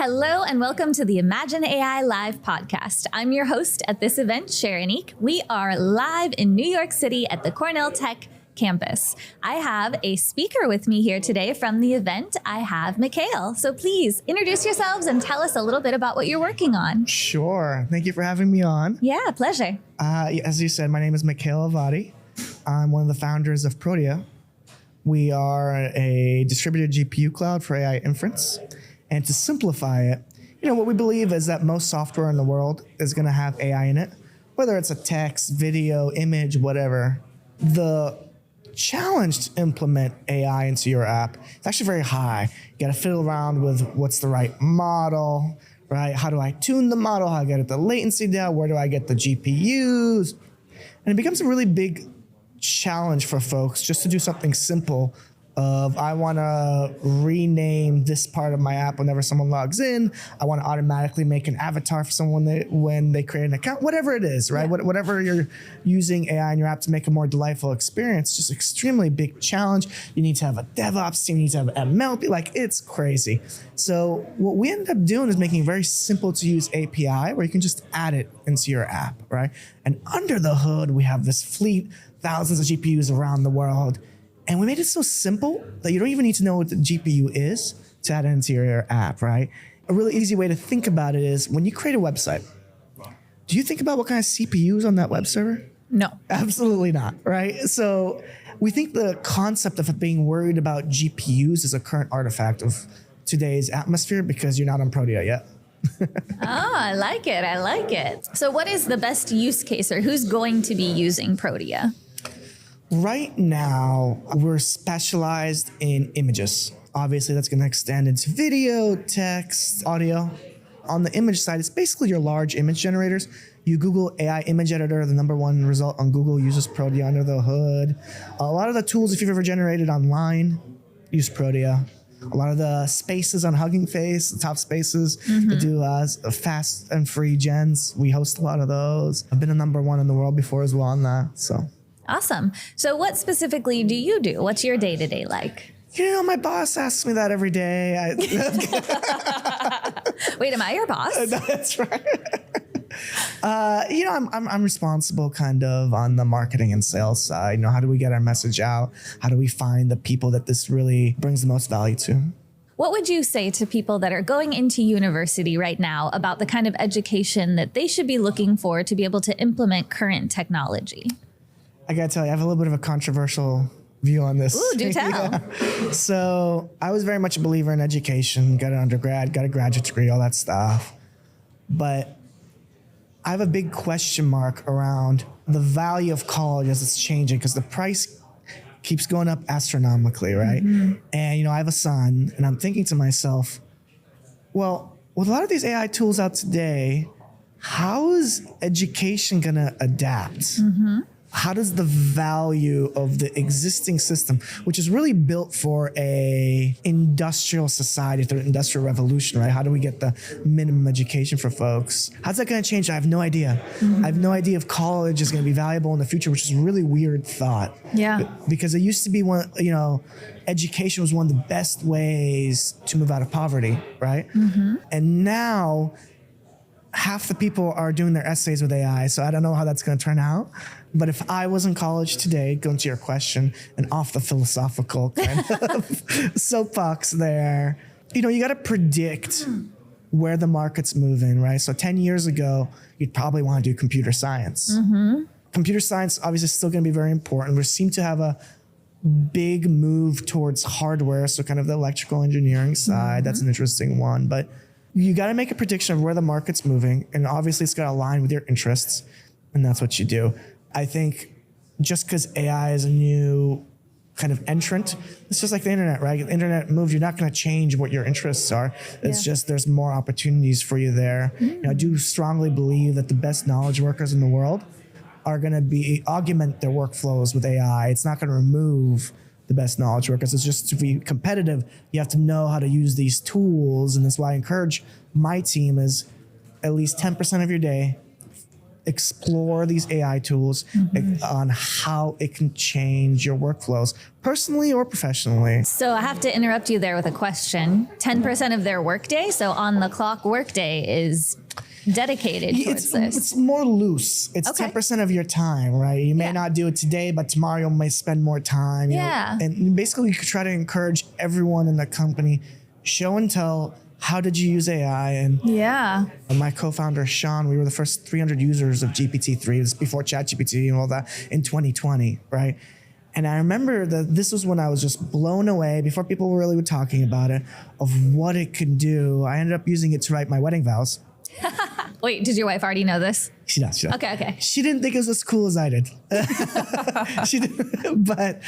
Hello and welcome to the Imagine AI Live podcast. I'm your host at this event, Sharonique. We are live in New York City at the Cornell Tech campus. I have a speaker with me here today from the event. I have Mikhail. So please introduce yourselves and tell us a little bit about what you're working on. Sure. Thank you for having me on. Yeah, pleasure. As you said, my name is Mikhail Avady. I'm one of the founders of Prodia. We are a distributed GPU cloud for AI inference. And to simplify it, what we believe is that most software in the world is going to have AI in it, whether it's a text, video, image, whatever. The challenge to implement AI into your app is actually very high. You got to fiddle around with what's the right model, right? How do I tune the model? How do I get the latency down? Where do I get the GPUs? And it becomes a really big challenge for folks just to do something simple of I want to rename this part of my app whenever someone logs in. I want to automatically make an avatar for someone when they create an account, whatever it is, right? Yeah. Whatever you're using AI in your app to make a more delightful experience, just extremely big challenge. You need to have a DevOps team, you need to have ML, like it's crazy. So what we ended up doing is making a very simple to use API where you can just add it into your app, right? And under the hood, we have this fleet, thousands of GPUs around the world. And we made it so simple that you don't even need to know what the GPU is to add it into your app, right? A really easy way to think about it is when you create a website, do you think about what kind of CPU is on that web server? No. Absolutely not, right? So we think the concept of being worried about GPUs is a current artifact of today's atmosphere because you're not on Prodia yet. I like it. I like it. So what is the best use case or who's going to be using Prodia? Right now, we're specialized in images. Obviously, that's going to extend into video, text, audio. On the image side, it's basically your large image generators. You Google AI image editor, the number one result on Google uses Prodia under the hood. A lot of the tools, if you've ever generated online, use Prodia. A lot of the spaces on Hugging Face, the top spaces, that do fast and free gens. We host a lot of those. I've been a number one in the world before as well on that, so. Awesome. So what specifically do you do? What's your day-to-day like? My boss asks me that every day. Wait, am I your boss? No, that's right. I'm responsible kind of on the marketing and sales side. How do we get our message out? How do we find the people that this really brings the most value to? What would you say to people that are going into university right now about the kind of education that they should be looking for to be able to implement current technology? I gotta tell you, I have a little bit of a controversial view on this. Ooh, do tell. Yeah. So I was very much a believer in education, got an undergrad, got a graduate degree, all that stuff. But I have a big question mark around the value of college as it's changing because the price keeps going up astronomically, right? And, I have a son and I'm thinking to myself, well, with a lot of these AI tools out today, how is education gonna adapt? How does the value of the existing system, which is really built for a industrial society, through the industrial revolution, right? How do we get the minimum education for folks? How's that going to change? I have no idea. I have no idea if college is going to be valuable in the future, which is a really weird thought. Yeah. Because it used to be education was one of the best ways to move out of poverty, right? And now half the people are doing their essays with AI, so I don't know how that's going to turn out. But if I was in college today, going to your question, and off the philosophical kind of soapbox there, you got to predict where the market's moving, right? So 10 years ago, you'd probably want to do computer science. Computer science obviously is still going to be very important. We seem to have a big move towards hardware, so kind of the electrical engineering side. That's an interesting one. But you got to make a prediction of where the market's moving, and obviously it's got to align with your interests, and that's what you do. I think just because AI is a new kind of entrant, it's just like the internet, right? The internet moves, you're not going to change what your interests are. It's just there's more opportunities for you there. I do strongly believe that the best knowledge workers in the world are going to augment their workflows with AI. It's not going to remove the best knowledge workers. It's just to be competitive, you have to know how to use these tools. And that's why I encourage my team is at least 10% of your day explore these AI tools on how it can change your workflows, personally or professionally. So I have to interrupt you there with a question. 10% of their workday, so on the clock workday, is dedicated towards this. It's more loose. It's Okay. 10% of your time, right? You may not do it today, but tomorrow you might spend more time. You know? And basically you could try to encourage everyone in the company, show and tell, how did you use AI? And my co-founder, Sean, we were the first 300 users of GPT-3. This before ChatGPT and all that in 2020, right? And I remember that this was when I was just blown away, before people really were talking about it, of what it could do. I ended up using it to write my wedding vows. Wait, did your wife already know this? She does. Okay. She didn't think it was as cool as I did. She didn't, but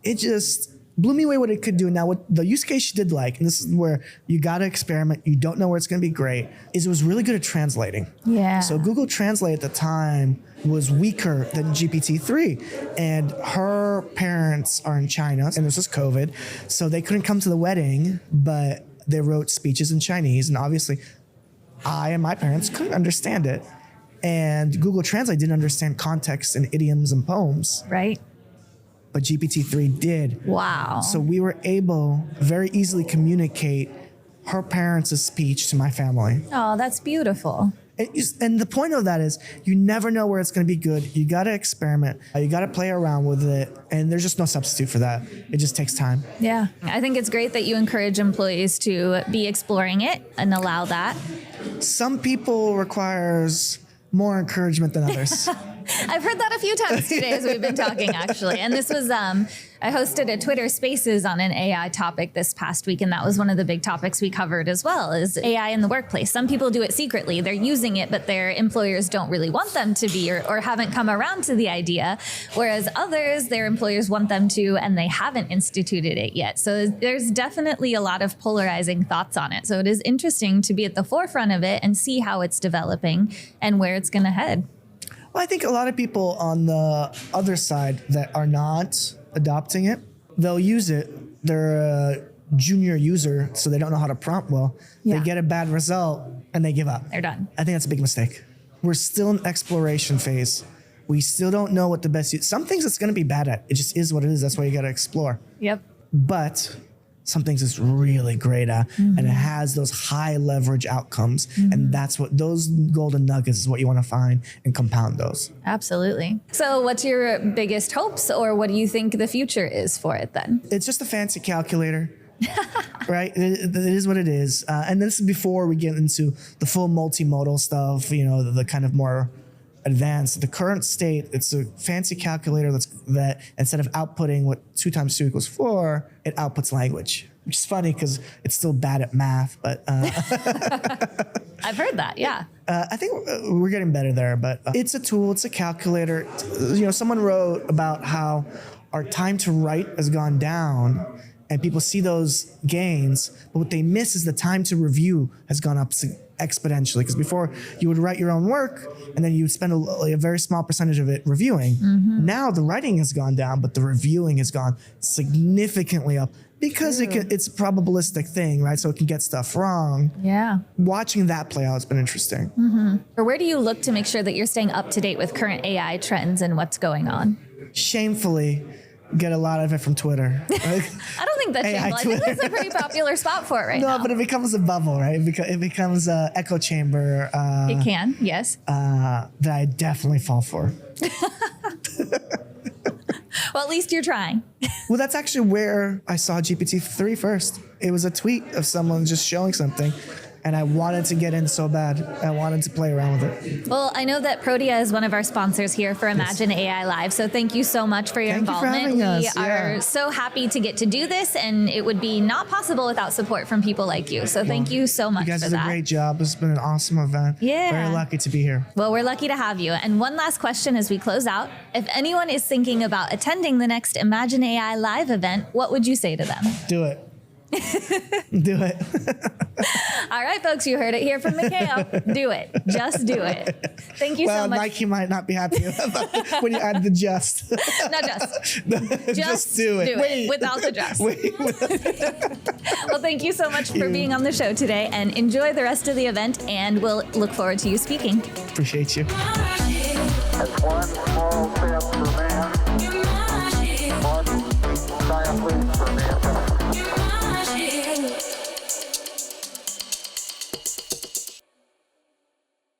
it just blew me away what it could do. Now, what the use case she did like, and this is where you got to experiment, you don't know where it's going to be great, is it was really good at translating. Yeah. So Google Translate at the time was weaker than GPT-3. And her parents are in China, and this was COVID, so they couldn't come to the wedding, but they wrote speeches in Chinese, and obviously I and my parents couldn't understand it. And Google Translate didn't understand context and idioms and poems. Right. But GPT-3 did. Wow. So we were able very easily communicate her parents' speech to my family. Oh, that's beautiful. And the point of that is you never know where it's going to be good. You got to experiment. You got to play around with it. And there's just no substitute for that. It just takes time. Yeah. I think it's great that you encourage employees to be exploring it and allow that. Some people requires more encouragement than others. I've heard that a few times today as we've been talking, actually. And this was, I hosted a Twitter Spaces on an AI topic this past week, and that was one of the big topics we covered as well, is AI in the workplace. Some people do it secretly. They're using it, but their employers don't really want them to be or haven't come around to the idea, whereas others, their employers want them to, and they haven't instituted it yet. So there's definitely a lot of polarizing thoughts on it. So it is interesting to be at the forefront of it and see how it's developing and where it's going to head. Well, I think a lot of people on the other side that are not adopting it, they'll use it. They're a junior user, so they don't know how to prompt well. They get a bad result and they give up. They're done. I think that's a big mistake. We're still in exploration phase. We still don't know what the best use. Some things it's going to be bad at. It just is what it is. That's why you got to explore. Yep. But some things it's really great at, and it has those high leverage outcomes. And that's what those golden nuggets is what you want to find and compound those. Absolutely. So what's your biggest hopes, or what do you think the future is for it then? It's just a fancy calculator, right? It is what it is. And this is before we get into the full multimodal stuff, you know, the kind of more advanced. The current state, it's a fancy calculator that instead of outputting what 2 times 2 equals 4, it outputs language, which is funny because it's still bad at math, but I've heard that, yeah. I think we're getting better there, but it's a tool, it's a calculator. You know, someone wrote about how our time to write has gone down, and people see those gains, but what they miss is the time to review has gone up exponentially. Because before you would write your own work and then you would spend a very small percentage of it reviewing. Now the writing has gone down, but the reviewing has gone significantly up because it's a probabilistic thing, right? So it can get stuff wrong. Yeah. Watching that play out has been interesting. Or where do you look to make sure that you're staying up to date with current AI trends and what's going on? Shamefully, get a lot of it from Twitter. I don't think that's shameful. I think that's a pretty popular spot for it right now. No, but it becomes a bubble, right? It becomes an echo chamber. It can, yes. That I definitely fall for. Well, at least you're trying. Well, that's actually where I saw GPT-3 first. It was a tweet of someone just showing something, and I wanted to get in so bad. I wanted to play around with it. Well, I know that Prodia is one of our sponsors here for Imagine AI Live, so thank you so much for your involvement. Thank you for having us. We are so happy to get to do this, and it would be not possible without support from people like you. So thank you so much for that. You guys did a great job. It's been an awesome event. Yeah. Very lucky to be here. Well, we're lucky to have you. And one last question as we close out. If anyone is thinking about attending the next Imagine AI Live event, what would you say to them? Do it. Do it. All All right, folks, you heard it here from Mikhail. Do it. Just do it. Thank you so much. Nike might not be happy when you add the just. Not just. Just do it. Wait. Without the just. Well, thank you so much for being on the show today, and enjoy the rest of the event, and we'll look forward to you speaking. Appreciate you. That's one small